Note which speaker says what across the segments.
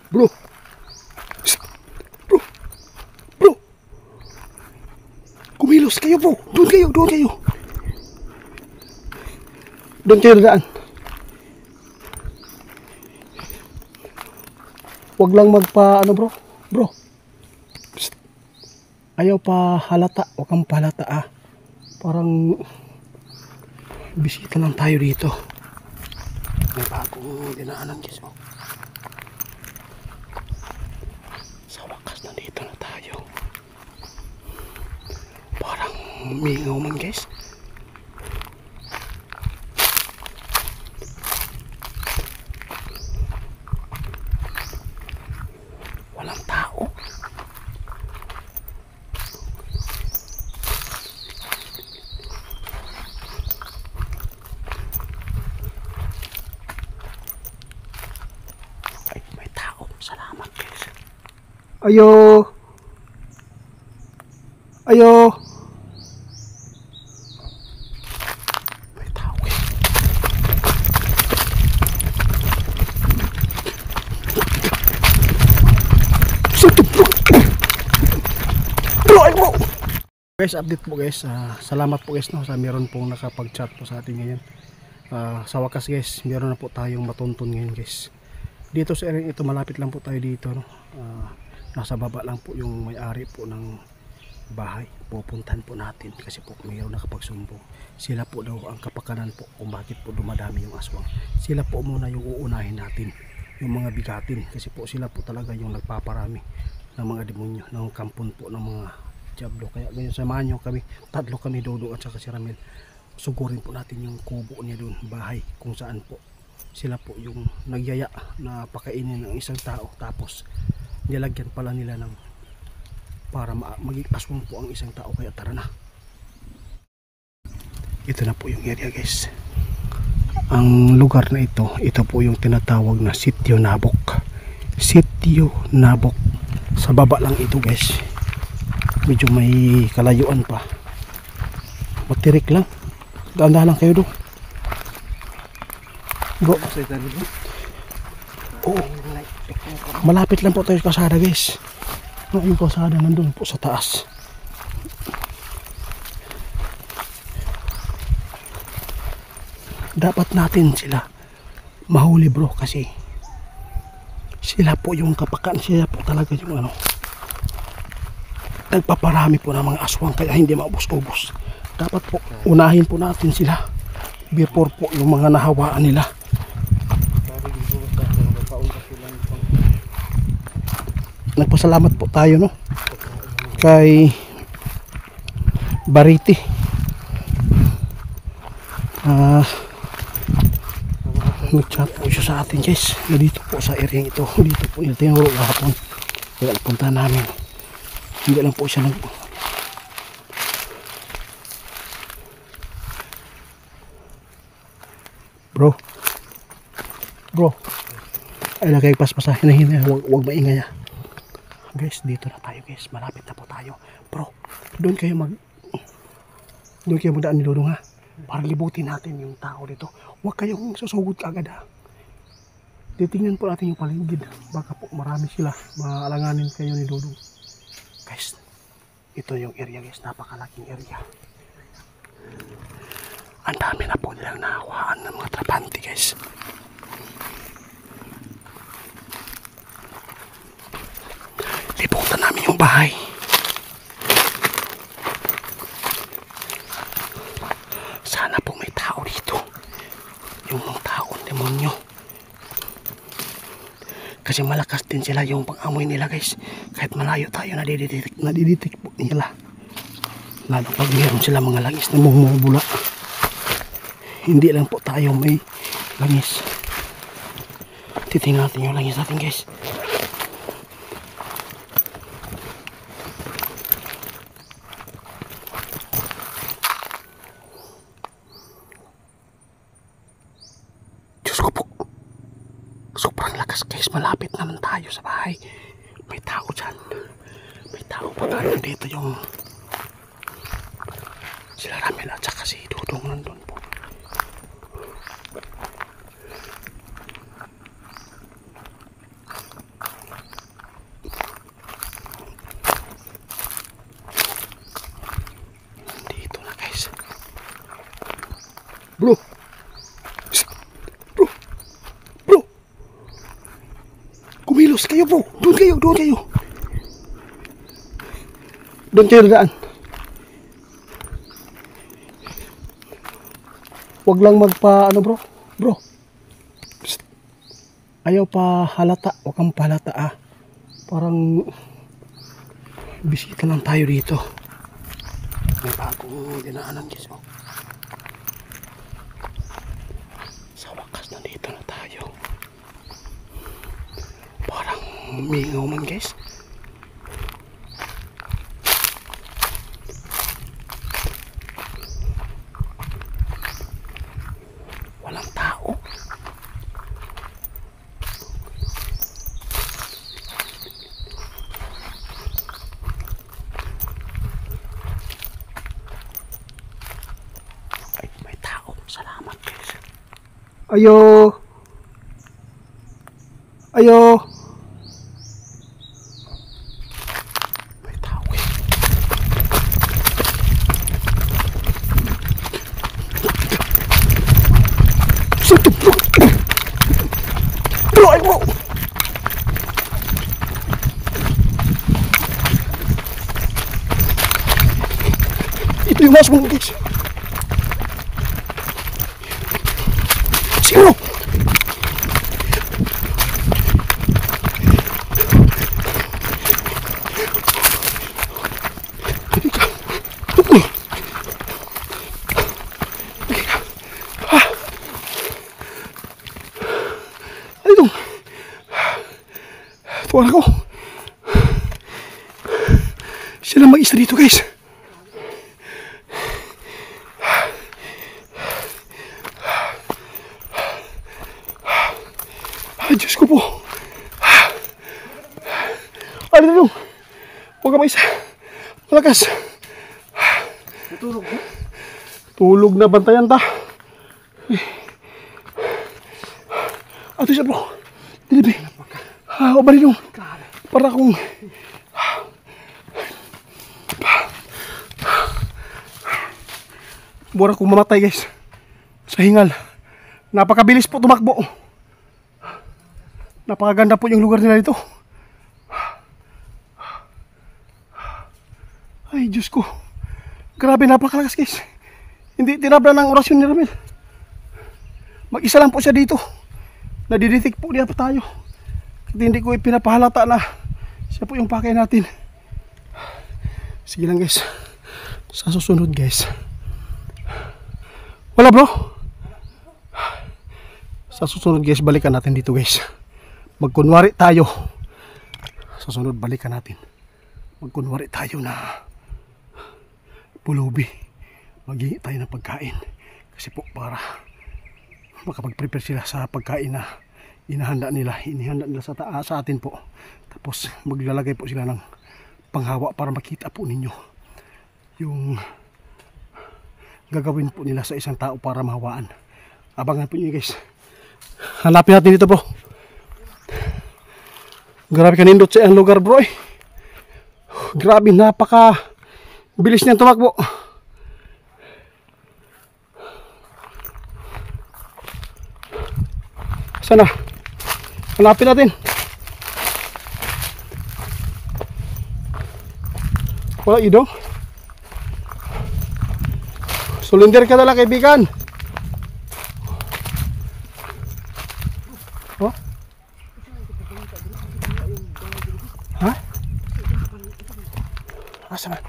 Speaker 1: Bro. Psst. Bro. Bro. Kumilos kayo bro. Doon kayo, doon kayo. Doon kayo dadaan. Huwag lang magpa ano bro. Bro. Psst. Ayaw pa halata. Huwag kang pahalata ah. Parang bisita lang tayo dito. May bagong dinaanan guys. Oh. Sa wakas nandito na tayo. Parang mingaw man guys. Walang tao. Ay, may tao. Salamat guys. Ayo. Ayo. May tao guys. Bro, ay bro. Guys, update po guys. Salamat po guys no, sa meron pong nakapag-chat po sa atin ngayon. Sa wakas guys, meron na po tayong matuntun ngayon guys. Dito sa area ito, malapit lang po tayo dito no. Nasa baba lang po yung may-ari po ng bahay. Pupuntahan po natin kasi po mayroon nakapagsumbong. Sila po daw ang kapakanan po kung bakit po dumadami yung aswang. Sila po muna yung uunahin natin, yung mga bigatin, kasi po sila po talaga yung nagpaparami ng mga demonyo, ng kampon po ng mga diablo. Kaya ganyan, samahan nyo kami, tatlo kami, Dodong at saka si Ramil. Sugurin po natin yung kubo niya doon, bahay kung saan po sila po yung nagyaya na pakainin ng isang tao, tapos nilagyan pala nila ng para maging aswang po ang isang tao. Kaya tara na. Ito na po yung area guys. Ang lugar na ito po yung tinatawag na Sitio Nabok. Sitio Nabok. Sa baba lang ito guys. Medyo may kalayuan pa. Matirik lang. Dahan-dahan lang kayo doon. Bro. Oo. Malapit lang po tayo sa kasada guys. Yung kasada nandun po sa taas. Dapat natin sila mahuli bro, kasi sila po yung kapakan, sila po talaga yung ano, nagpaparami po ng mga aswang, kaya hindi maubos-ubos. Dapat po unahin po natin sila before po yung mga nahawaan nila. Nagpasalamat po tayo no kay Bariti. Nag-chat po siya sa atin guys na dito po sa area ito, dito po yung tinuro kahapon, kaya punta namin. Hindi lang po siya nag bro ay lagay paspasahin na hindi, huwag maingay ah. Guys, dito na tayo guys, malapit na po tayo bro. Doon kayo magdaan ni Dodong ha, para libutin natin yung tao dito. Huwag kayong susugod agad ha. Titingnan po natin yung paligid, baka po marami sila, maalanganin kayo ni Dodong. Guys, ito yung area guys, napakalaking area. Ang dami na po nilang nahawaan ng mga trabante guys. Libutan namin yung bahay. Sana po may tao dito, yung mga taong demonyo, kasi malakas din sila yung pang-amoy nila guys. Kahit malayo tayo, nadidetect po nila, lalo pag meron sila mga langis na bumubula. Hindi lang po tayo may langis, titingnan natin yung langis natin guys. Sobrang lakas guys, malapit naman tayo sa bahay. May tao dyan, may tao pa tayo dito. Yung sila Ramil at saka si Dodong nandun po. Labas kayo po. Doon kayo, doon kayo. Doon kayo dadaan. Huwag lang magpa, ano bro? Bro. Psst. Ayaw pa halata. Huwag kang pahalata ah. Parang bisita lang tayo dito. May bagong dinaanan guys. Oh. Sa wakas nandito na tayo. Parang mingaw man guys. Walang tao. Ay, may tao. Salamat guys. Ayo. Ayo. May tao eh. Sito bro. Bro, ay bro. Ito yung mas mong guys. Sino? Tuwan ako. Sila mag-isa dito guys. Ay Diyos ko po. Ay dito. Huwag ka mag-isa. Malakas.
Speaker 2: Natulog mo?
Speaker 1: Tulog na, bantayan ta. Ato siya bro. Dilibi. O bali nung. Para akong buwan akong mamatay guys. Sa hingal. Napakabilis po tumakbo. Napakaganda po yung lugar nila dito. Ay Diyos ko. Grabe, napakalakas guys. Hindi tinabla ng orasyon ni Ramil. Mag-isa lang po siya dito. Nadidetect po niya pa tayo. Kasi hindi ko ipinapahalata na siya po yung pakay natin. Sige lang guys. Sa susunod guys. Wala bro. Sa susunod guys, balikan natin dito guys. Magkunwari tayo. Sa susunod balikan natin. Magkunwari tayo na pulubi. Maghingi tayo ng pagkain. Kasi po para makapag-prepare sila sa pagkain na inihanda nila sa atin po. Tapos maglalagay po sila ng panghawa para makita po ninyo yung gagawin po nila sa isang tao para mahawaan. Abangan po nyo guys. Hanapin natin dito bro. Grabe kanindot sa ang lugar bro eh. Grabe, napaka bilis niyang tumakbo. Sana hanapin natin. Wala ido. Sulinder ka na lang kaibigan. Oh? Ha? Asa man?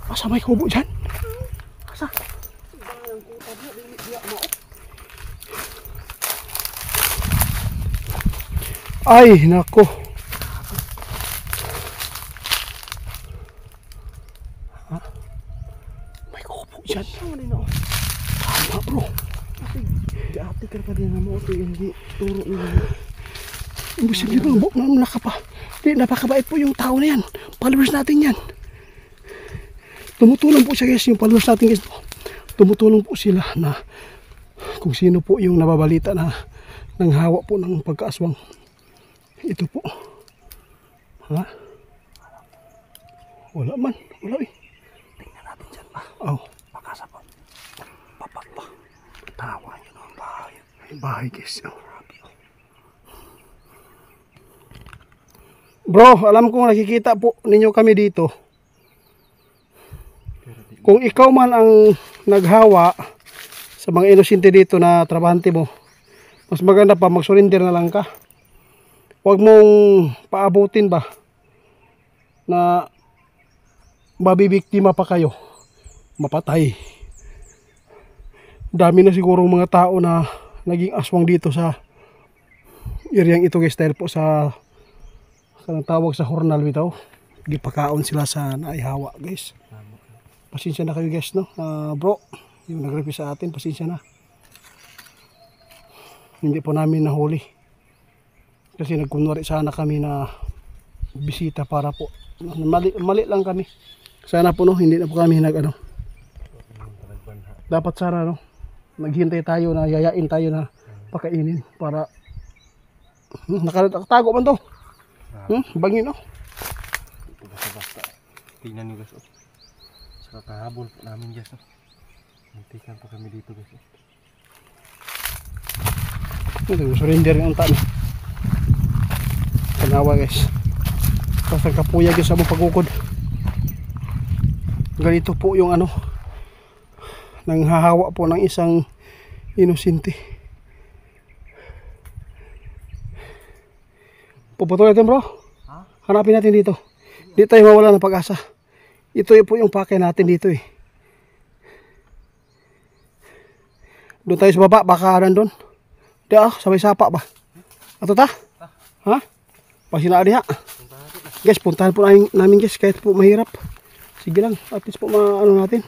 Speaker 1: Asa may kubo dyan? Asa? Ay, nako. Ha? May kubo dyan. Tama bro.
Speaker 2: Ati ka pa din na mo ito hindi turo nila.
Speaker 1: Imposible bro, namlaka pa. Di, napakabait po yung tao na yan. Followers natin yan. Tumutulong po siya guys, yung followers natin guys. Tumutulong po sila na kung sino po yung nababalita na nanghawa po ng pagkaaswang. Ito po. Ha? Wala man. Wala eh.
Speaker 2: Tingnan natin dyan pa.
Speaker 1: Oh.
Speaker 2: Baka sa papak pa. Tawa yun ang bahay.
Speaker 1: Ay, bahay guys. Oh. Bro, alam kong nakikita po ninyo kami dito. Kung ikaw man ang naghawa sa mga inosente dito na trabahante mo, mas maganda pa mag-surrender na lang ka. Huwag mong paabutin ba na mabibiktima pa kayo, mapatay. Dami na siguro mga tao na naging aswang dito sa area ito guys, dahil po sa kanang tawag sa hornal bitaw, gipakaon sila sa naihawa guys. Pasensya na kayo guys, no? Bro, yung nag-review sa atin, pasensya na. Hindi po namin nahuli. Kasi nagkunwari sana kami na bisita para po. Mali lang kami. Sana po no, hindi na po kami dapat sana no, naghintay tayo na yayain tayo na pakainin para nakatago man to. Bangin no.
Speaker 2: Basta-basta. Tingnan nyo guys. Sa kahabol po namin guys. Muntikan pa kami dito guys.
Speaker 1: Surrender yung unta na. Kanawa guys. Basta kapuya guys sa mga pagukod. Ganito po yung ano, nanghahawa po ng isang inosente. Puputuloy natin bro. Hanapin natin dito. Dito tayo mawala ng pag-asa. Ito po yung pakay natin dito eh. Doon tayo sa baba, baka nandun. Sabay sapa ba? Ato ta? Ha? Pasinaan diha. Guys, puntahan po namin guys, kahit po mahirap. Sige lang, at least po maano natin.